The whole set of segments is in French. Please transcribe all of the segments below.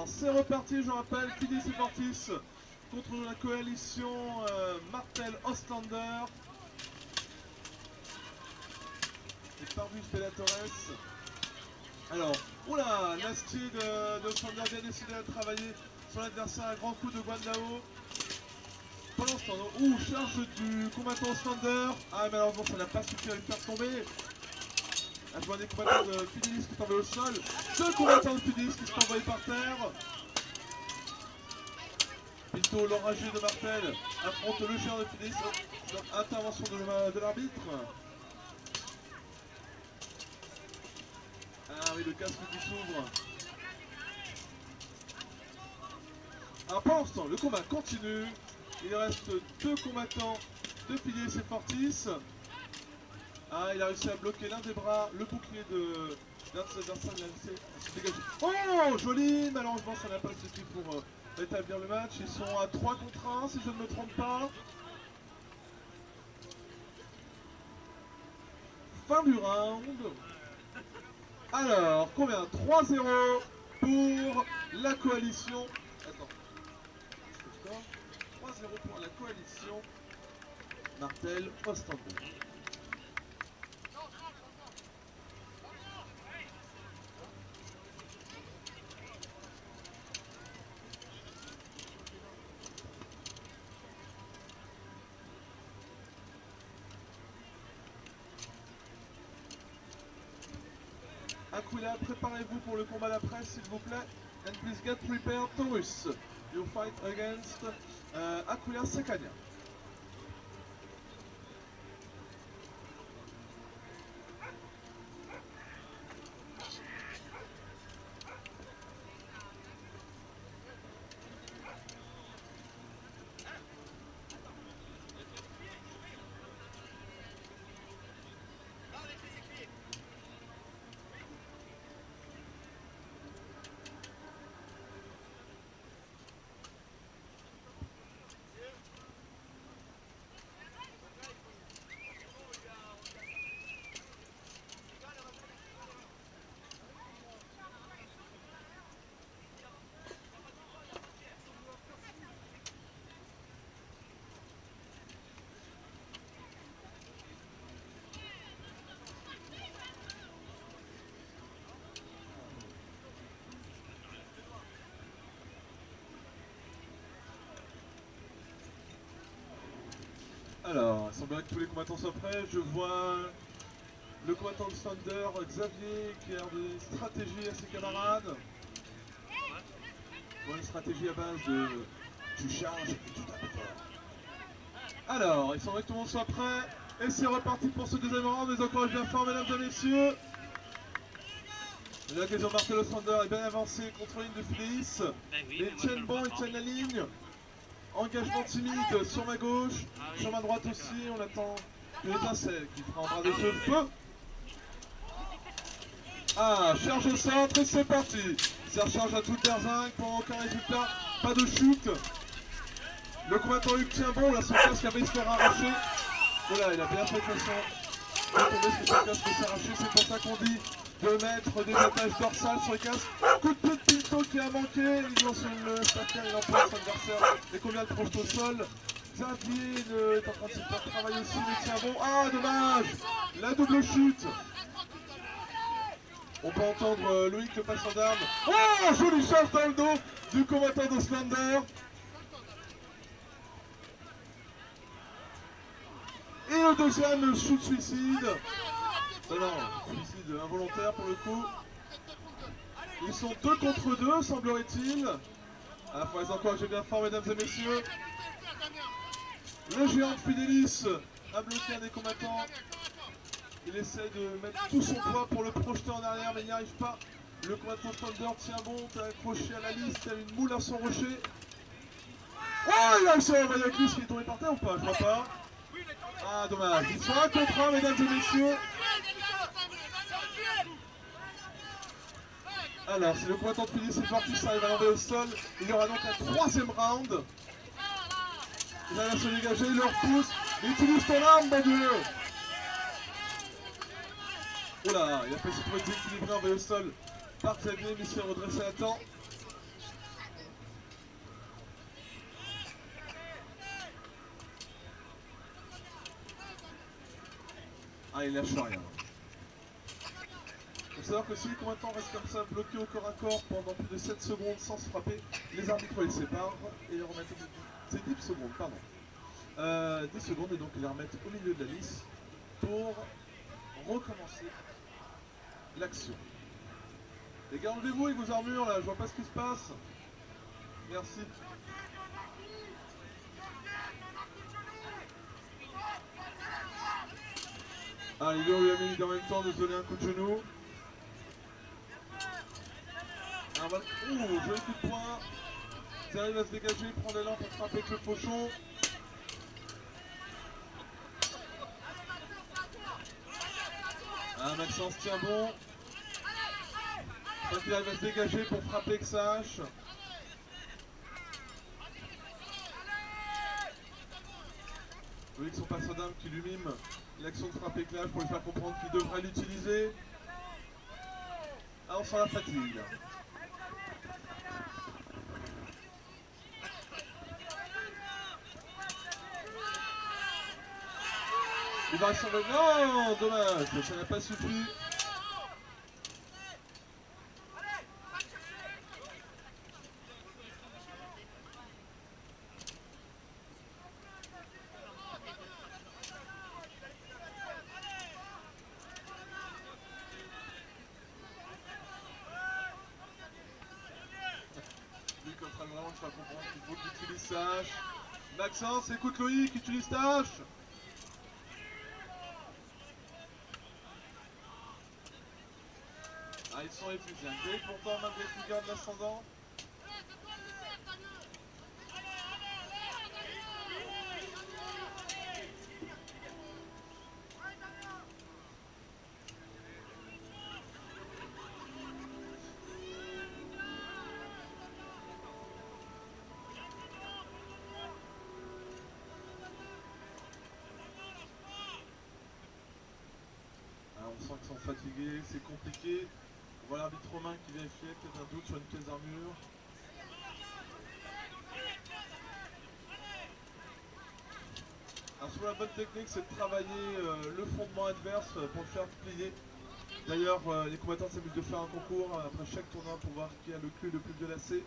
Alors, c'est reparti, je rappelle, Fidelis et Fortis contre la coalition Martel-Ostlander et Parvus Bellatores. Alors, oula, Nasty de Ostlander a bien décidé de travailler sur l'adversaire à grand coup de Guandao. Pour l'instant, charge du combattant Ostlander. Ah, malheureusement, ça n'a pas suffi à le faire tomber. Ah, je vois des combattants de Fidelis qui tombent au sol. Deux combattants de Fidelis qui sont envoyés par terre. Pinto, l'enragé de Martel, affronte le géant de Fidelis. Intervention de l'arbitre. Ah oui, le casque qui s'ouvre. Alors pour l'instant, le combat continue. Il reste deux combattants de Fidelis et Fortis. Ah, il a réussi à bloquer l'un des bras, le bouclier d'un de ses adversaires, il a réussi à se dégager. Oh, joli! Malheureusement, ça n'a pas suffi pour établir le match. Ils sont à 3 contre 1, si je ne me trompe pas. Fin du round. Alors, combien? 3-0 pour la coalition. Attends. 3-0 pour la coalition Martel-Ostlander. Aquila, préparez-vous pour le combat d'après, s'il vous plaît. And please get prepared, Taurus. You fight against Aquila Sekania. Alors, il semblerait que tous les combattants soient prêts. Je vois le combattant de Thunder, Xavier, qui a des stratégies à ses camarades. Bon, une stratégie à base de tu charges et tu tapes fort. Alors, il semblerait que tout le monde soit prêt. Et c'est reparti pour ce deuxième round. Les encourages bien fort, mesdames et messieurs. La question Martel-Ostlander est bien avancée contre la ligne de Fidelis. Ils tiennent bon, ils tiennent la ligne. Engagement timide sur ma gauche, sur ma droite aussi, on attend une étincelle qui fera embraser ce feu. Ah, charge au centre et c'est parti. Ça recharge à toute berzingue pour aucun résultat, pas de chute. Le combattant Hugues tient bon, là son casque avait se faire arracher. Voilà, il a bien fait que son tomber sur son casque s'est arraché, c'est pour ça qu'on dit de mettre des attaches dorsales sur le casque. Coup de pied de Pinto qui a manqué, il lance le staffer, il emporte son adversaire et qu'on vient de projeter au sol. Xavier est en train de se faire travailler aussi, mais tient bon. Ah, dommage! La double chute. On peut entendre Loïc le passeur d'armes. Oh, joli charge dans le dos du combattant d'Ostlander. Et le deuxième shoot suicide. Non, suicide involontaire pour le coup. Ils sont 2 contre 2, semblerait-il. Ah, faut les encourager bien fort, mesdames et messieurs. Le géant de Fidelis a bloqué un des combattants. Il essaie de mettre tout son poids pour le projeter en arrière, mais il n'y arrive pas. Le combattant Thunder tient bon, t'as accroché à la liste, il y a une moule à son rocher. Oh, il a réussi à envoyer avec lui, qui est tombé par terre ou pas? Je vois pas. Ah, dommage. Ils sont 1 contre 1, mesdames et messieurs. Alors, si le combattant de Fidelis et Fortis arrive à l'enlever au sol, il y aura donc un 3e round. Il va se dégager, il le repousse. Il utilise ton arme, mon Dieu. Oula, il a fait se trouver déséquilibré enlevé au sol par Xavier, mais il s'est redressé à temps. Ah, il lâche rien. Il faut savoir que si les combattants restent comme ça, bloqués au corps à corps pendant plus de 7 secondes sans se frapper, les arbitres les séparent et les remettent au milieu. C'est 10 secondes, pardon. 10 secondes et donc ils les remettent au milieu de la liste pour recommencer l'action. Les gars, enlevez-vous avec vos armures là, je vois pas ce qui se passe. Merci. Allez, on lui a mis en même temps de se donner un coup de genou. Joli coup de poing. Il arrive à se dégager, prendre l'élan pour frapper avec le fauchon. Ah, Maxence tient bon. Je crois qu'il arrive à se dégager pour frapper avec sa hache. Vous voyez que son personnage qui lui mime l'action de frapper avec la hache pour lui faire comprendre qu'il devrait l'utiliser. Ah, on sent la fatigue. Il va rester. Non, dommage, ça n'a pas suffi. Lui qui est en train de vraiment faire comprendre qu'il faut qu'il utilise sa hache. Maxence, écoute Loïc, utilise ta hache. Ah, ils sont épuisés. Greg pourtant malgré qu'il garde l'ascendant. On sent qu'ils sont fatigués, c'est compliqué. On voit l'arbitre Romain qui vérifie, peut-être un doute sur une pièce d'armure. Alors sur la bonne technique, c'est de travailler le fondement adverse pour le faire plier. D'ailleurs, les combattants s'amusent de faire un concours après chaque tournoi pour voir qui a le cul le plus violacé.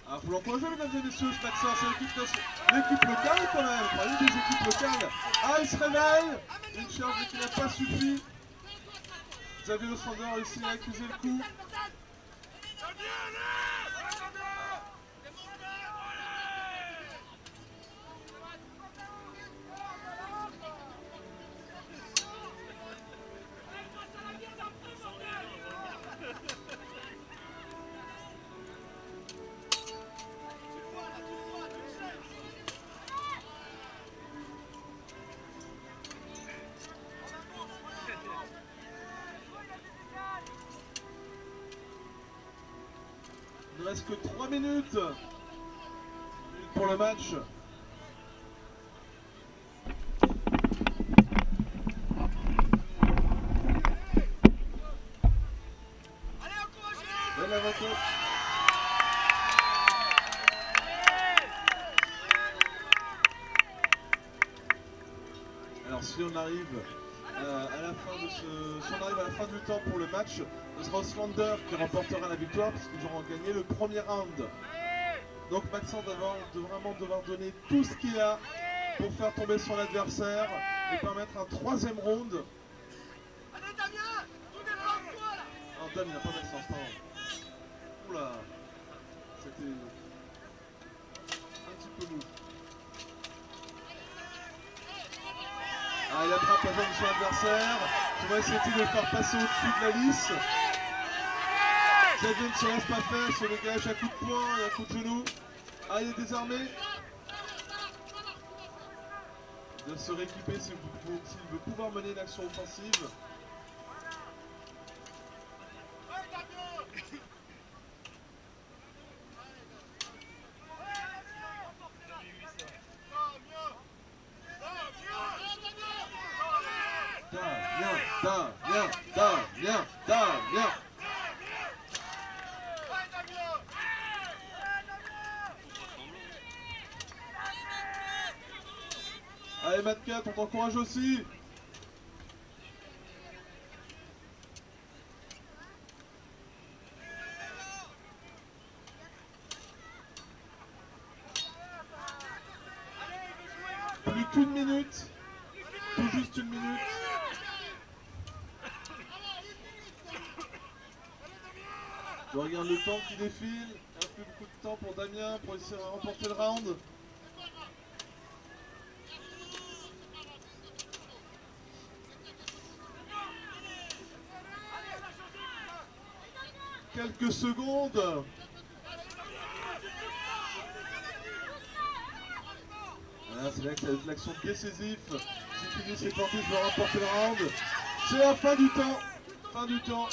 Alors faut l'encourager mesdames et messieurs, ce Maxence, c'est l'équipe locale quand même, enfin une des équipes locales. Ah, il se réveille, une charge qui n'a pas suffi. Xavier Ostrander a réussi à accuser le coup. Il ne reste que 3 minutes pour le match. Belle aventure. Alors si on arrive à la fin de si on arrive à la fin du temps pour le match, ce sera Ostrander qui remportera la victoire parce qu'ils auront gagné le premier round. Donc Maxence va vraiment devoir donner tout ce qu'il a pour faire tomber son adversaire et permettre un troisième round. Allez Damien, tout dépend de toi là. Alors Damien, pas Maxence, pardon. Oula, c'était un petit peu mou. Ah, il attrape la jambe de son adversaire. On va essayer de le faire passer au-dessus de la lisse. Xavier ne se laisse pas faire, se dégage à coup de poing et à coup de genou. Ah, il est désarmé. Il doit se rééquiper s'il veut pouvoir mener une action offensive. Damien. Allez Matka, on t'encourage aussi. Plus qu'une minute. Tout juste une minute. Je regarde le temps qui défile. Il n'y a plus beaucoup de temps pour Damien pour essayer de remporter le round. Quelques secondes. Voilà, c'est là que l'action de décisif. Si Philippe et Portis veut remporter le round. C'est la fin du temps. Fin du temps.